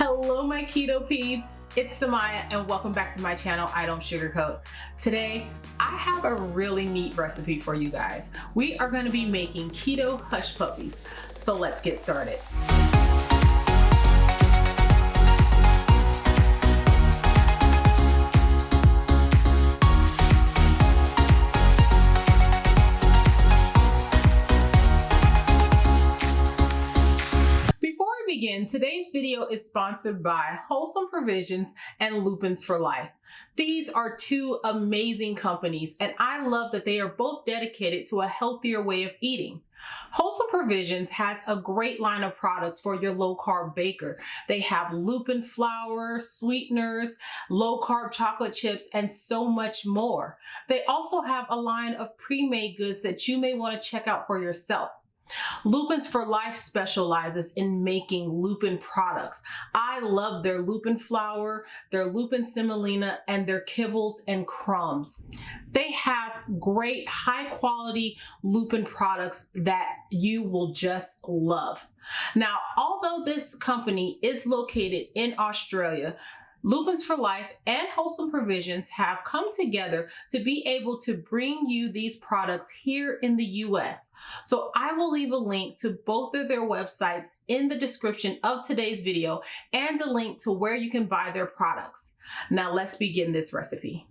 Hello my Keto Peeps, it's Samaya and welcome back to my channel, I Don't Sugarcoat. Today, I have a really neat recipe for you guys. We are going to be making keto hush puppies, so let's get started. Today's video is sponsored by Wholesome Provisions and Lupins for Life. These are two amazing companies and I love that they are both dedicated to a healthier way of eating. Wholesome Provisions has a great line of products for your low-carb baker. They have Lupin Flour, sweeteners, low-carb chocolate chips, and so much more. They also have a line of pre-made goods that you may want to check out for yourself. Lupins for Life specializes in making Lupin products. I love their Lupin Flour, their Lupin Semolina, and their kibbles and crumbs. They have great high quality Lupin products that you will just love. Now, although this company is located in Australia, Lupins for Life and Wholesome Provisions have come together to be able to bring you these products here in the US. So I will leave a link to both of their websites in the description of today's video and a link to where you can buy their products. Now let's begin this recipe.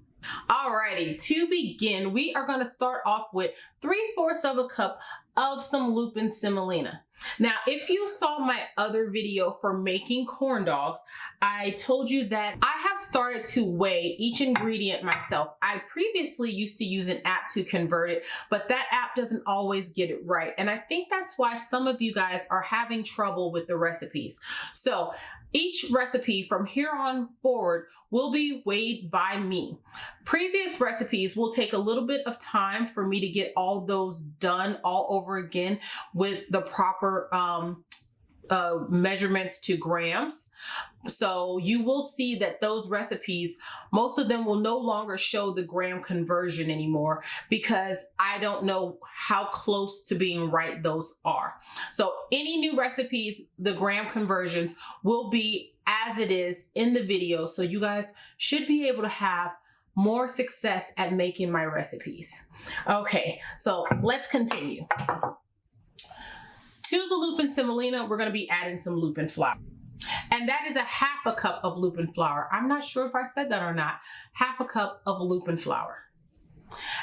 Alrighty, to begin, we are going to start off with 3/4 of a cup of some Lupin Semolina. Now, if you saw my other video for making corn dogs, I told you that I have started to weigh each ingredient myself. I previously used to use an app to convert it, but that app doesn't always get it right. And I think that's why some of you guys are having trouble with the recipes. So each recipe from here on forward will be weighed by me. Previous recipes will take a little bit of time for me to get all those done all over again with the proper measurements to grams. So you will see that those recipes, most of them will no longer show the gram conversion anymore because I don't know how close to being right those are. So any new recipes, the gram conversions will be as it is in the video. So you guys should be able to have more success at making my recipes. Okay, so let's continue. To the Lupin Semolina, we're going to be adding some Lupin Flour. And that is 1/2 cup of Lupin Flour. I'm not sure if I said that or not. 1/2 cup of Lupin Flour.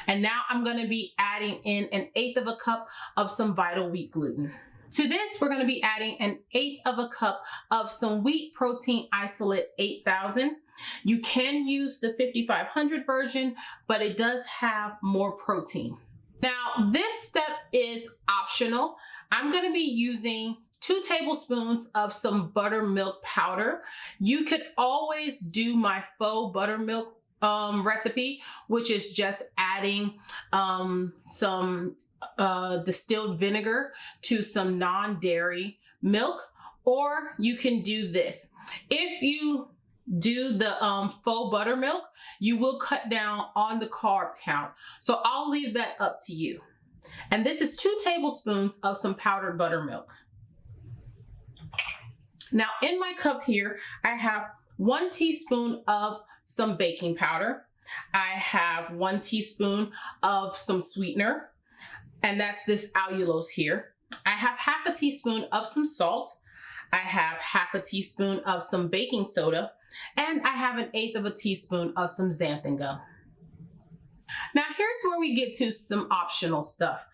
And now I'm going to be adding in 1/8 cup of some Vital Wheat gluten. To this, we're going to be adding 1/8 cup of some wheat protein isolate 8000. You can use the 5500 version, but it does have more protein. Now, this step is optional. I'm going to be using 2 tablespoons of some buttermilk powder. You could always do my faux buttermilk recipe, which is just adding some distilled vinegar to some non-dairy milk, or you can do this. If you do the faux buttermilk, you will cut down on the carb count. So I'll leave that up to you. And this is 2 tablespoons of some powdered buttermilk. Now in my cup here, I have 1 teaspoon of some baking powder. I have 1 teaspoon of some sweetener, and that's this allulose here. I have 1/2 teaspoon of some salt. I have 1/2 teaspoon of some baking soda, and I have 1/8 teaspoon of some Xanthan Gum. Now here's where we get to some optional stuff.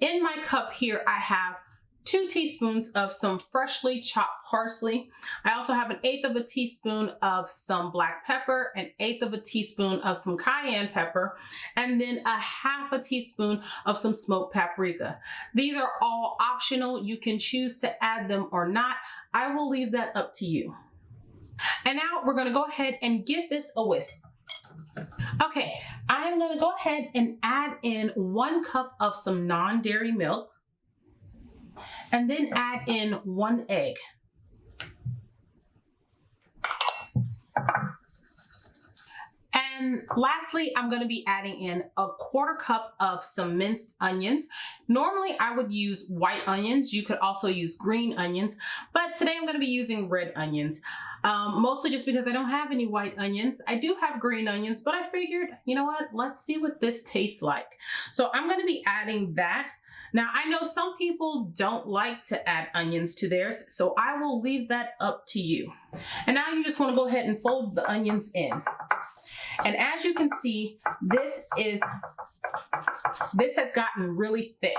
In my cup here, I have 2 teaspoons of some freshly chopped parsley. I also have 1/8 teaspoon of some black pepper, 1/8 teaspoon of some cayenne pepper, and then 1/2 teaspoon of some smoked paprika. These are all optional. You can choose to add them or not. I will leave that up to you. And now we're going to go ahead and give this a whisk. Okay, I'm going to go ahead and add in 1 cup of some non-dairy milk, and then add in 1 egg. And Lastly, I'm going to be adding in a 1/4 cup of some minced onions. Normally, I would use white onions. You could also use green onions, but today I'm going to be using red onions, mostly just because I don't have any white onions. I do have green onions, but I figured, you know what, let's see what this tastes like. So I'm going to be adding that. Now, I know some people don't like to add onions to theirs, so I will leave that up to you. And now you just want to go ahead and fold the onions in. And as you can see, this has gotten really thick.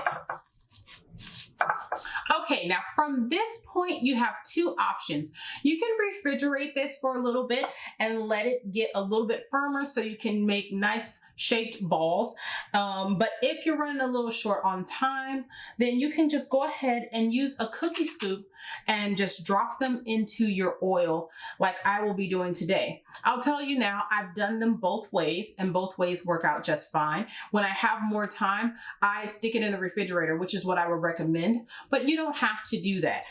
Okay, now from this point, you have two options. You can refrigerate this for a little bit and let it get a little bit firmer so you can make nice shaped balls. But if you're running a little short on time, then you can just go ahead and use a cookie scoop and just drop them into your oil like I will be doing today. I'll tell you now, I've done them both ways and both ways work out just fine. When I have more time, I stick it in the refrigerator, which is what I would recommend, but you don't have to do that.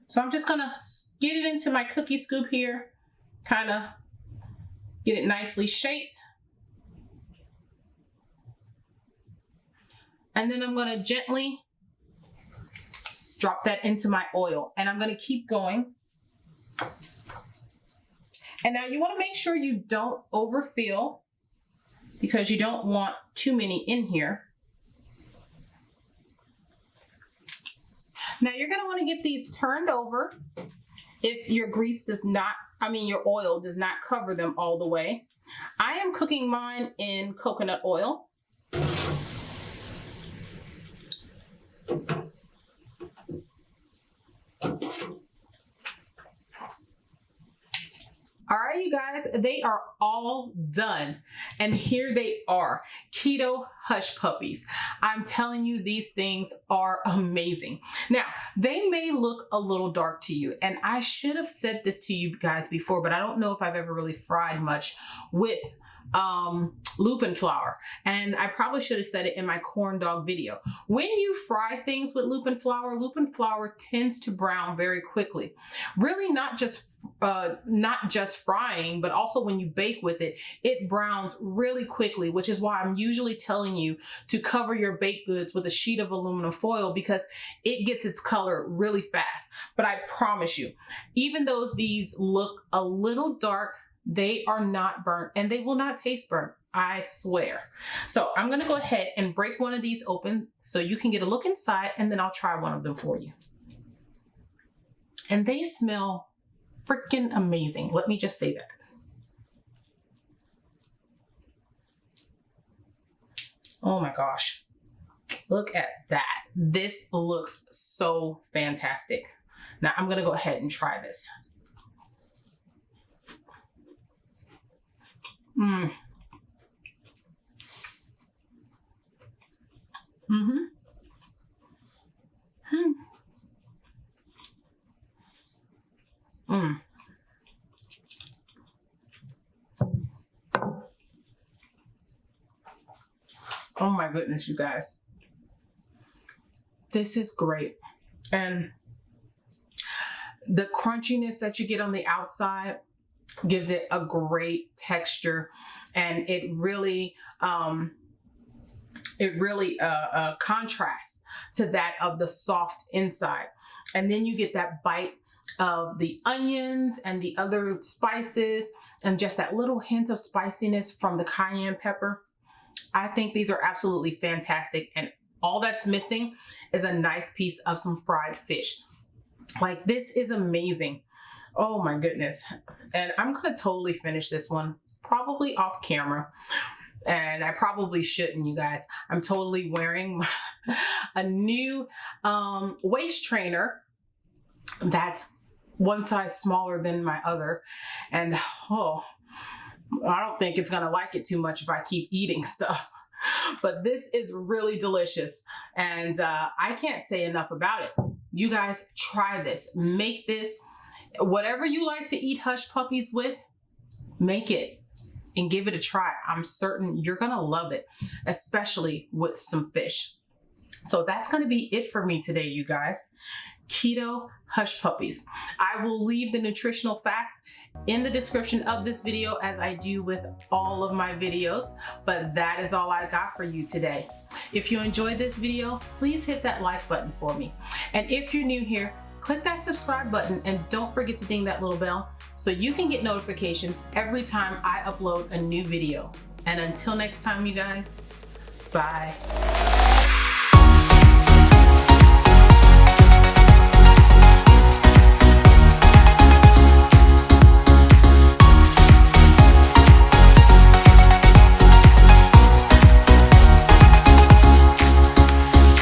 So I'm just gonna get it into my cookie scoop here, kind of get it nicely shaped. And then I'm gonna gently drop that into my oil, and I'm gonna keep going. And now you wanna make sure you don't overfill because you don't want too many in here. Now you're gonna wanna get these turned over if your your oil does not cover them all the way. I am cooking mine in coconut oil. All right, you guys, they are all done. And here they are, keto hush puppies. I'm telling you, these things are amazing. Now, they may look a little dark to you, and I should have said this to you guys before, but I don't know if I've ever really fried much with Lupin Flour, and I probably should have said it in my corn dog video. When you fry things with Lupin Flour tends to brown very quickly. Really not just frying, but also when you bake with it, it browns really quickly, which is why I'm usually telling you to cover your baked goods with a sheet of aluminum foil because it gets its color really fast. But I promise you, even though these look a little dark, they are not burnt and they will not taste burnt, I swear. So I'm gonna go ahead and break one of these open so you can get a look inside, and then I'll try one of them for you. And they smell freaking amazing. Let me just say that. Oh my gosh. Look at that. This looks so fantastic. Now I'm gonna go ahead and try this. Mm. Mm-hmm. Hmm. Mm. Oh my goodness, you guys. This is great. And the crunchiness that you get on the outside gives it a great texture, and it really contrasts to that of the soft inside. And then you get that bite of the onions and the other spices and just that little hint of spiciness from the cayenne pepper. I think these are absolutely fantastic, and all that's missing is a nice piece of some fried fish. Like, this is amazing. Oh my goodness. And I'm gonna totally finish this one, probably off camera. And I probably shouldn't, you guys. I'm totally wearing a new waist trainer that's one size smaller than my other. And oh, I don't think it's gonna like it too much if I keep eating stuff. But this is really delicious. And I can't say enough about it. You guys, try this, make this. Whatever you like to eat hush puppies with, make it and give it a try. I'm certain you're gonna love it, especially with some fish. So that's going to be it for me today, you guys. Keto Hush Puppies. I will leave the nutritional facts in the description of this video, as I do with all of my videos, but that is all I got for you today. If you enjoyed this video, please hit that like button for me. And if you're new here, click that subscribe button and don't forget to ding that little bell so you can get notifications every time I upload a new video. And until next time, you guys, bye.